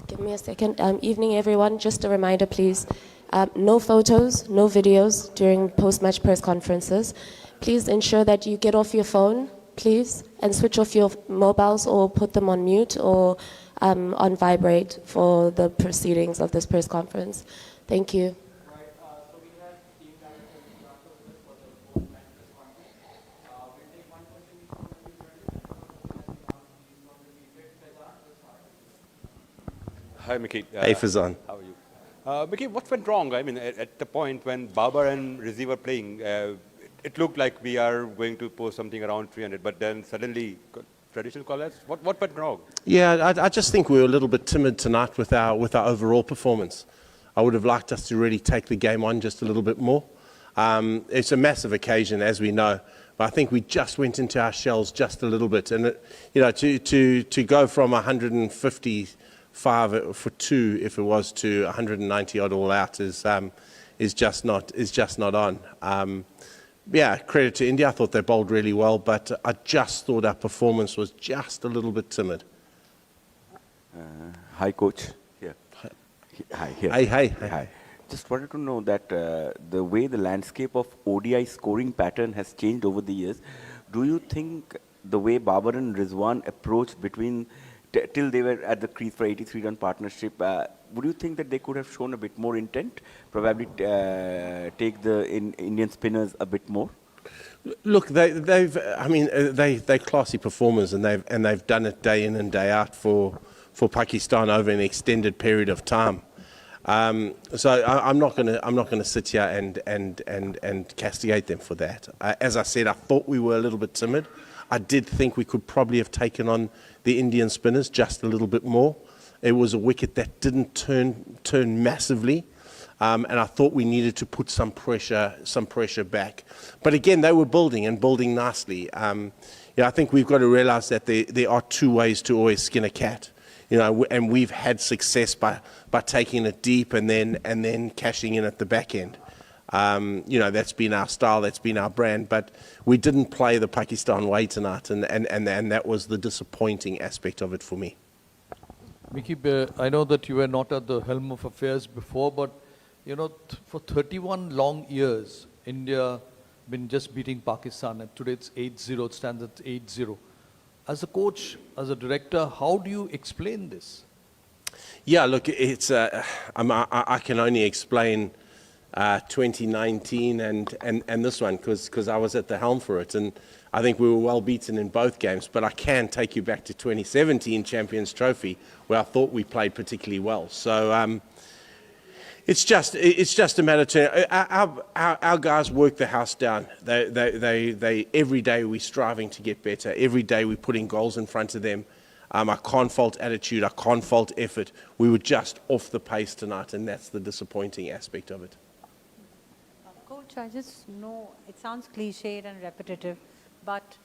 Give me a second. Evening, everyone. Just a reminder, please. No photos, no videos during post-match press conferences. Please ensure that you get off your phone, please, and switch off your mobiles or put them on mute or on vibrate for the proceedings of this press conference. Thank you. Hi, Mickey. Hey, Fazan. How are you? Mickey, what went wrong? I mean, at the point when Babar and Rizvi were playing, it looked like we are going to post something around 300, but then suddenly, traditional collapse. What went wrong? Yeah, I just think we were a little bit timid tonight with our overall performance. I would have liked us to really take the game on just a little bit more. It's a massive occasion, as we know, but I think we just went into our shells just a little bit. And to go from 155 for 2, if it was, to 190 odd all out is just not on. Yeah, credit to India. I thought they bowled really well, but I just thought our performance was just a little bit timid. Hi, coach. Here. Hi. Here. Hi. Just wanted to know that the way the landscape of ODI scoring pattern has changed over the years, do you think the way Babar and Rizwan approached between till they were at the crease for 83-run partnership, would you think that they could have shown a bit more intent, probably take the Indian spinners a bit more? Look, they're classy performers, and they've done it day in and day out for Pakistan over an extended period of time. So I'm not going to sit here and castigate them for that. As I said, I thought we were a little bit timid. I did think we could probably have taken on the Indian spinners just a little bit more. It was a wicket that didn't turn massively, and I thought we needed to put some pressure back. But again, they were building nicely. I think we've got to realise that there are two ways to always skin a cat. And we've had success by taking it deep and then cashing in at the back end. That's been our style, that's been our brand, but we didn't play the Pakistan way tonight, and that was the disappointing aspect of it for me. Mickey, I know that you were not at the helm of affairs before, but for 31 long years, India been just beating Pakistan, and today it's 8-0, it stands at 8-0. As a coach, as a director, how do you explain this? Yeah, look, it's I can only explain 2019 and this one because I was at the helm for it, and I think we were well beaten in both games. But I can take you back to 2017 Champions Trophy, where I thought we played particularly well. So it's just a matter to our guys work the house down. They every day we're striving to get better. Every day we're putting goals in front of them. I can't fault attitude. I can't fault effort. We were just off the pace tonight, and that's the disappointing aspect of it. Coach, I just know it sounds cliched and repetitive, but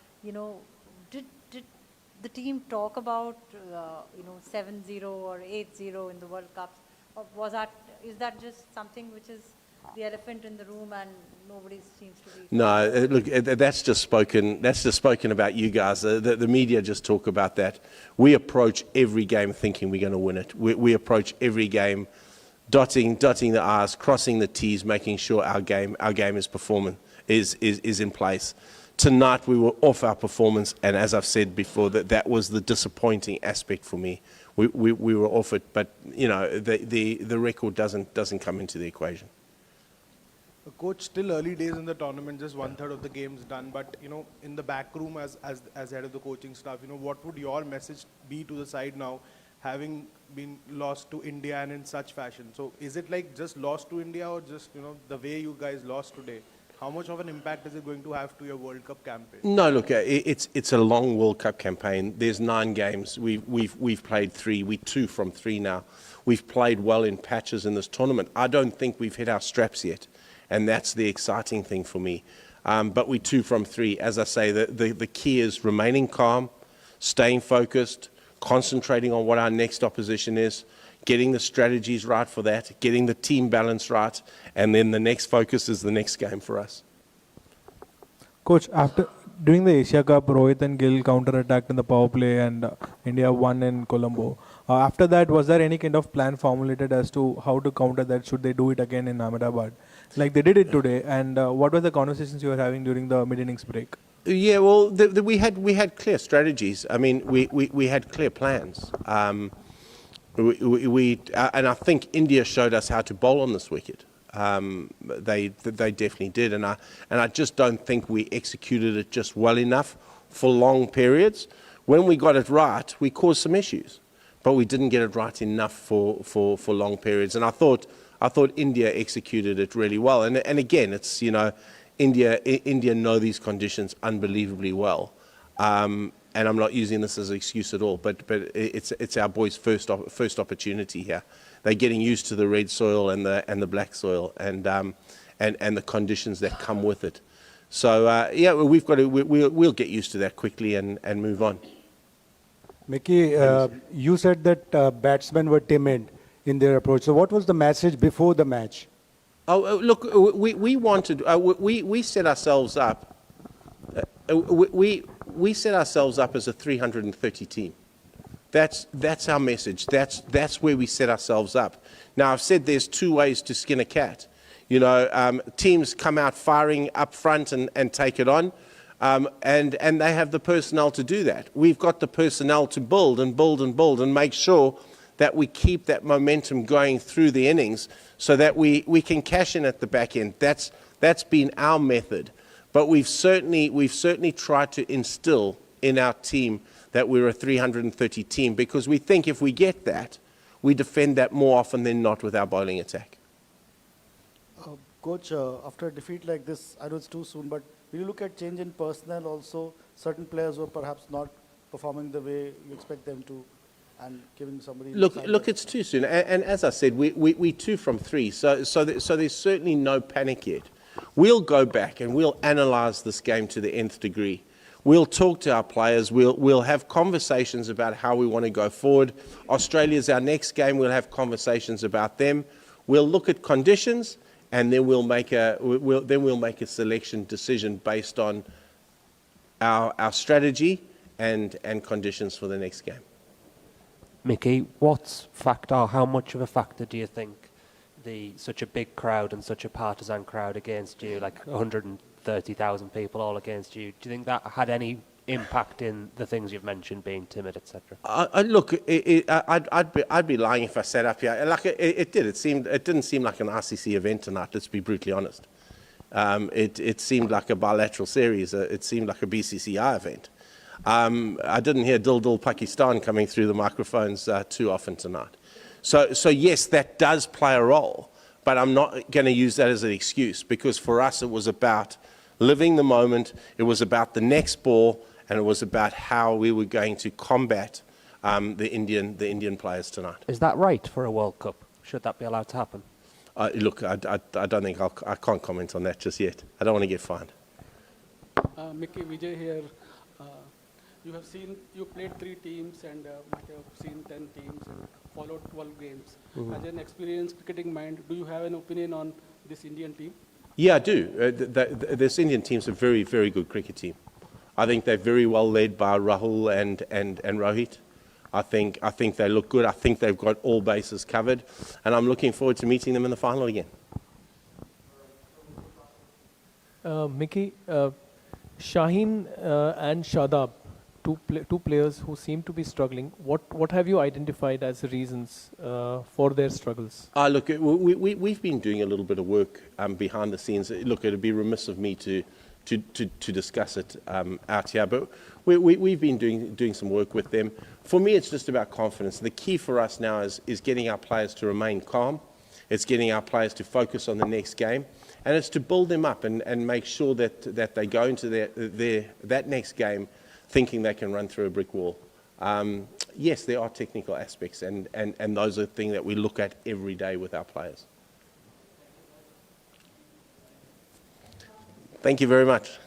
did the team talk about 7-0 or 8-0 in the World Cup? Or is that just something which is the elephant in the room and nobody seems to be? No, look, that's just spoken about you guys. The media just talk about that. We approach every game thinking we're going to win it. We approach every game dotting the I's, crossing the T's, making sure our game is in place. Tonight we were off our performance, and as I've said before, that was the disappointing aspect for me. We were off it, but the record doesn't come into the equation. Coach, still early days in the tournament, just 1/3 of the game's done. But in the back room, as head of the coaching staff, what would your message be to the side now, having been lost to India and in such fashion? So is it like just lost to India, or just the way you guys lost today? How much of an impact is it going to have to your World Cup campaign? No, look, it's a long World Cup campaign. There's 9 games. We've played 3. We're 2 from 3 now. We've played well in patches in this tournament. I don't think we've hit our straps yet, and that's the exciting thing for me. But we're 2 from 3. As I say, the key is remaining calm, staying focused, concentrating on what our next opposition is, getting the strategies right for that, getting the team balance right, and then the next focus is the next game for us. Coach, during the Asia Cup, Rohit and Gill counter-attacked in the power play and India won in Colombo. After that, was there any kind of plan formulated as to how to counter that? Should they do it again in Ahmedabad, like they did it today? And what were the conversations you were having during the mid-innings break? Yeah, well, we had clear strategies. I mean, we had clear plans. And I think India showed us how to bowl on this wicket. They definitely did, and I just don't think we executed it just well enough for long periods. When we got it right, we caused some issues, but we didn't get it right enough for long periods. And I thought India executed it really well. And again, it's, you know, India know these conditions unbelievably well. And I'm not using this as an excuse at all, but it's our boys' first opportunity here. They're getting used to the red soil and the black soil and the conditions that come with it. So yeah, we'll get used to that quickly and move on. Mickey, you said that batsmen were timid in their approach. So what was the message before the match? Oh, look, we wanted, we set ourselves up. We set ourselves up as a 330 team. That's our message. That's where we set ourselves up. Now, I've said there's two ways to skin a cat. You know, teams come out firing up front and take it on, and they have the personnel to do that. We've got the personnel to build and make sure that we keep that momentum going through the innings so that we can cash in at the back end. That's been our method. But we've certainly tried to instill in our team that we're a 330 team, because we think if we get that, we defend that more often than not with our bowling attack. Coach, after a defeat like this, I know it's too soon, but will you look at change in personnel also? Certain players who are perhaps not performing the way you expect them to, and giving somebody... Look, it's too soon. And as I said, we 2 from 3, so there's certainly no panic yet. We'll go back and we'll analyse this game to the nth degree. We'll talk to our players. We'll have conversations about how we want to go forward. Australia's our next game. We'll have conversations about them. We'll look at conditions, and then we'll make a selection decision based on our strategy and conditions for the next game. Mickey, how much of a factor do you think such a big crowd and such a partisan crowd against you, like 130,000 people all against you, do you think that had any impact in the things you've mentioned, being timid, etc.? Look, I'd be lying if I sat up here. Like it did. It didn't seem like an ICC event tonight. Let's be brutally honest. It seemed like a bilateral series. It seemed like a BCCI event. I didn't hear Dil Dil Pakistan coming through the microphones too often tonight. So yes, that does play a role, but I'm not going to use that as an excuse, because for us it was about living the moment, it was about the next ball, and it was about how we were going to combat the Indian players tonight. Is that right for a World Cup? Should that be allowed to happen? Look, I don't think I can't comment on that just yet. I don't want to get fined. Mickey, Vijay here. You played 3 teams and might have seen 10 teams and followed 12 games. Mm-hmm. As an experienced cricketing mind, do you have an opinion on this Indian team? Yeah, I do. This Indian team's a very, very good cricket team. I think they're very well led by Rahul and Rohit. I think they look good. I think they've got all bases covered, and I'm looking forward to meeting them in the final again. Mickey, Shaheen and Shadab, two players who seem to be struggling. What have you identified as the reasons for their struggles? Look, we've been doing a little bit of work behind the scenes. Look, it'd be remiss of me to discuss it out here, but we've been doing some work with them. For me, it's just about confidence. The key for us now is getting our players to remain calm. It's getting our players to focus on the next game, and it's to build them up and make sure that they go into that next game thinking they can run through a brick wall. Yes, there are technical aspects, and those are the things that we look at every day with our players. Thank you very much.